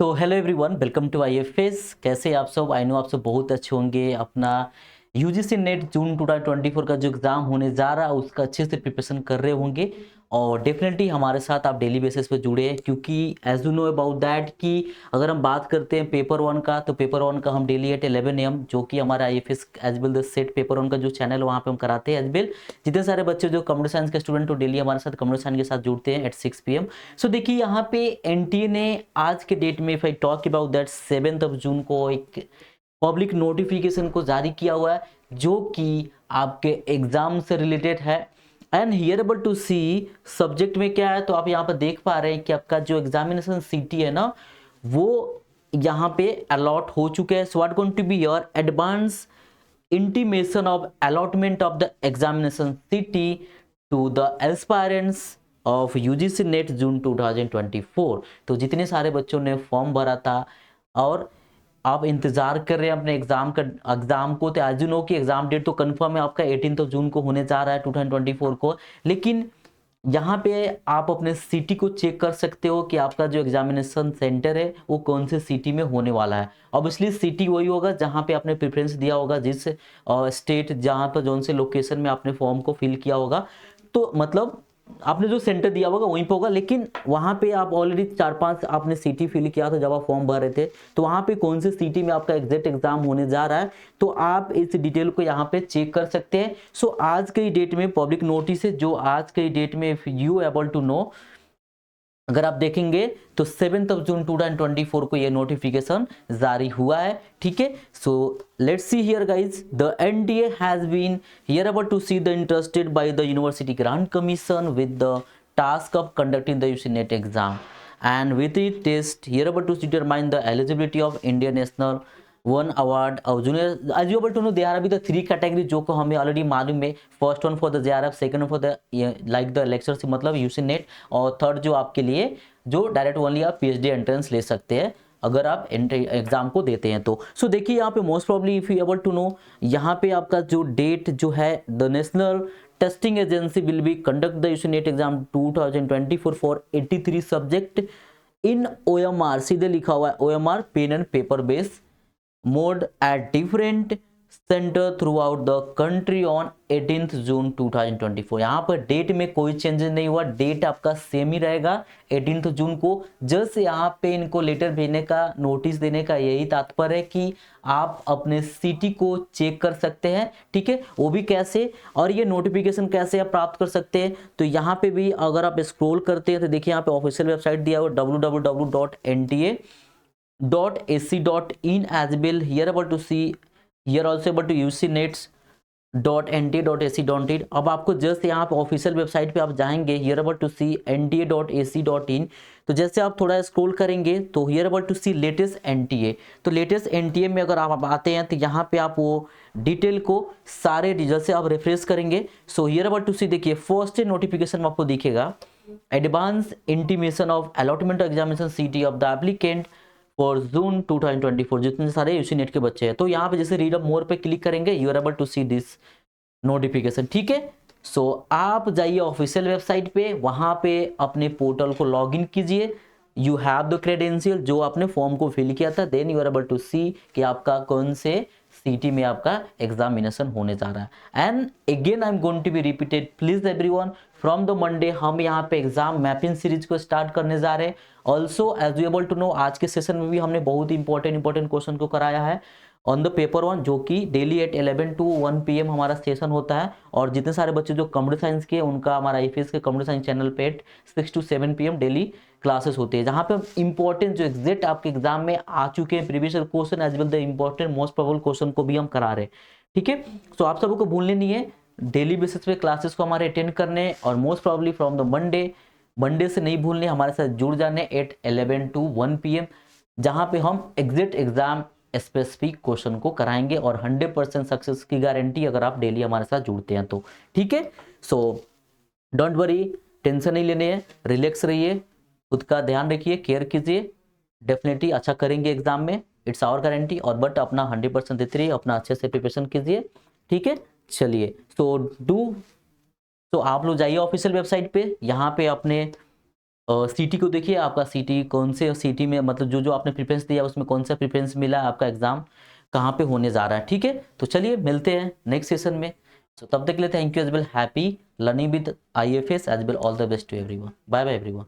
तो hello everyone, welcome to IFS. कैसे आप सब? आई नो आप सब बहुत अच्छे होंगे। अपना यूजीसी नेट जून 2024 का जो एग्ज़ाम होने जा रहा है उसका अच्छे से प्रिपरेशन कर रहे होंगे। और डेफिनेटली हमारे साथ आप डेली बेसिस पे जुड़े हैं, क्योंकि as you know about that कि अगर हम बात करते हैं पेपर वन का, तो पेपर वन का हम डेली एट 11 AM, जो कि हमारा IFS as well the set paper one का जो चैनल है वहाँ पे हम कराते हैं एज वेल। जितने सारे बच्चे जो कंप्यूटर साइंस के स्टूडेंट तो डेली हमारे साथ कंप्यूटर साइंस के साथ जुड़ते हैं एट 6 PM। सो देखिए यहाँ पे एनटीए ने आज के डेट में, if I talk about that, 7 जून को एक पब्लिक नोटिफिकेशन को जारी किया हुआ है, जो कि आपके एग्जाम से रिलेटेड है। And here able to see subject में क्या है, तो आप यहाँ पर देख पा रहे हैं कि आपका जो एग्जामिनेशन सीटी है ना, वो यहाँ पे अलॉट हो चुके हैं। So what going to be your advance intimation of allotment of the examination city to the aspirants of UGC NET June 2024। तो जितने सारे बच्चों ने फॉर्म भरा था और आप इंतजार कर रहे हैं अपने एग्जाम को, तो आज यू नो कि एग्जाम डेट तो कंफर्म है आपका 18 जून को होने जा रहा है 2024 को। लेकिन यहाँ पे आप अपने सिटी को चेक कर सकते हो कि आपका जो एग्जामिनेशन सेंटर है वो कौन से सिटी में होने वाला है। ऑब्वियसली सिटी वही होगा जहाँ पे आपने प्रेफरेंस दिया होगा, जिस स्टेट जहाँ पर जौन से लोकेशन में आपने फॉर्म को फिल किया होगा, तो मतलब आपने जो सेंटर दिया होगा वहीं पे होगा। लेकिन वहाँ पे आप ऑलरेडी 4-5 आपने सिटी फिल किया था जब आप फॉर्म भर रहे थे, तो वहाँ पे कौन से सिटी में आपका एग्जैक्ट एग्जाम होने जा रहा है, तो आप इस डिटेल को यहाँ पे चेक कर सकते हैं। सो आज के डेट में पब्लिक नोटिस है जो आज के डेट में if you able to know, अगर आप देखेंगे तो 7 जून 2024 को ये नोटिफिकेशन जारी हुआ है। ठीक है, so let's see here guys, the NTA has been here about to see the interested by the university grant commission with the task of conducting the UC NET exam, and with it test here about to determine the eligibility of Indian National one award और जूनियर। As you able to know they are अभी the 3 category जो को हमें already मालूम है। First one for the JRF, second for the like the lectureship मतलब UGC NET, और थर्ड जो आपके लिए जो डायरेक्ट ओनली आप पीएचडी एंट्रेंस ले सकते हैं अगर आप एग्जाम को देते हैं तो। सो देखिए यहाँ पे most probably if you able to know, यहाँ पे आपका जो डेट जो है, the national testing agency will be conduct the UC NET exam 2024 for 83 subject in OMR, सीधे लिखा हुआ है OMR, pen and paper base mode at different centre throughout the country on 18 June 2024। यहाँ पर date में कोई changes नहीं हुआ, डेट आपका सेम ही रहेगा 18 जून को। जस्ट यहाँ पे इनको लेटर भेजने का, नोटिस देने का यही तात्पर्य है कि आप अपने सिटी को चेक कर सकते हैं। ठीक है, वो भी कैसे, और ये नोटिफिकेशन कैसे आप प्राप्त कर सकते हैं, तो यहाँ पे भी अगर आप स्क्रॉल करते हैं तो देखिए यहाँ पे ऑफिशियल वेबसाइट दिया हुआ www.nta.ac.in as well here able to see, here also able to ucnets.nta.ac.in। अब आपको जस्ट यहाँ पे ऑफिशियल वेबसाइट पे आप जाएंगे, here able to see nta.ac.in। तो जैसे आप थोड़ा स्क्रॉल करेंगे तो here able to see latest NTA, तो लेटेस्ट एनटीए में अगर आप आते हैं तो यहाँ पे आप वो डिटेल को सारे रिजल्ट से आप रेफरेंस करेंगे। So here able to see, देखिए फर्स्ट नोटिफिकेशन में आपको दिखेगा advance intimation of allotment examination city of the applicant for June 2024, जितने सारे यूसी नेट के बच्चे हैं। तो यहाँ पे जैसे रीड अप मोर पे क्लिक करेंगे, you are able to see this notification. ठीक है, सो आप जाइए ऑफिशियल वेबसाइट पे, वहां पे अपने पोर्टल को लॉग इन कीजिए, यू हैव द क्रेडेंशियल जो आपने फॉर्म को फिल किया था, then you are able to see कि आपका कौन से सिटी में आपका एग्जामिनेशन होने जा रहा है। And again I am going to be repeated, please everyone, from the Monday हम यहाँ पे एग्जाम मैपिंग सीरीज को स्टार्ट करने जा रहे हैं। Also as you able to know, आज के सेशन में भी हमने बहुत इंपॉर्टेंट क्वेश्चन को कराया है ऑन द पेपर वन, जो कि डेली एट 11 to 1 PM हमारा सेशन होता है। और जितने सारे बच्चे जो कंप्यूटर साइंस के, उनका हमारा आईएफएस के कंप्यूटर साइंस चैनल पे 6 to 7 PM डेली क्लासेस होते हैं, जहाँ पे इंपॉर्टेंट जो एग्जैक्ट आपके एग्जाम में आ चुके हैं previous question as well the important most probable question को भी हम करा रहे हैं। ठीक है, सो आप सबको भूलने नहीं है, डेली बेसिस पे क्लासेस को हमारे अटेंड करने, और most probably from the Monday से नहीं भूलने, हमारे साथ जुड़ जाने एट 11 to 1 PM, जहाँ पे हम एग्जैक्ट एग्जाम स्पेसिफिक क्वेश्चन को कराएंगे और 100% सक्सेस की गारंटी अगर आप डेली हमारे साथ जुड़ते हैं तो। ठीक है, सो डोंट वरी, टेंशन नहीं लेने हैं, रिलैक्स रहिए, खुद का ध्यान रखिए, केयर कीजिए, डेफिनेटली अच्छा करेंगे एग्जाम में, इट्स आवर गारंटी। और बट अपना 100% देते रहिए, अपना अच्छे से प्रिपरेशन कीजिए। ठीक है, चलिए, तो आप लोग जाइए ऑफिशियल वेबसाइट पे, यहाँ पे अपने सीटी को देखिए, आपका सीटी कौन से सीटी में, मतलब जो जो आपने प्रेफरेंस दिया उसमें कौन सा प्रेफरेंस मिला, आपका एग्जाम कहाँ पे होने जा रहा है। ठीक है, तो चलिए मिलते हैं नेक्स्ट सेशन में। तो तब तक के लिए thank you as well, happy learning with IFS as well, all the best to everyone, bye bye everyone.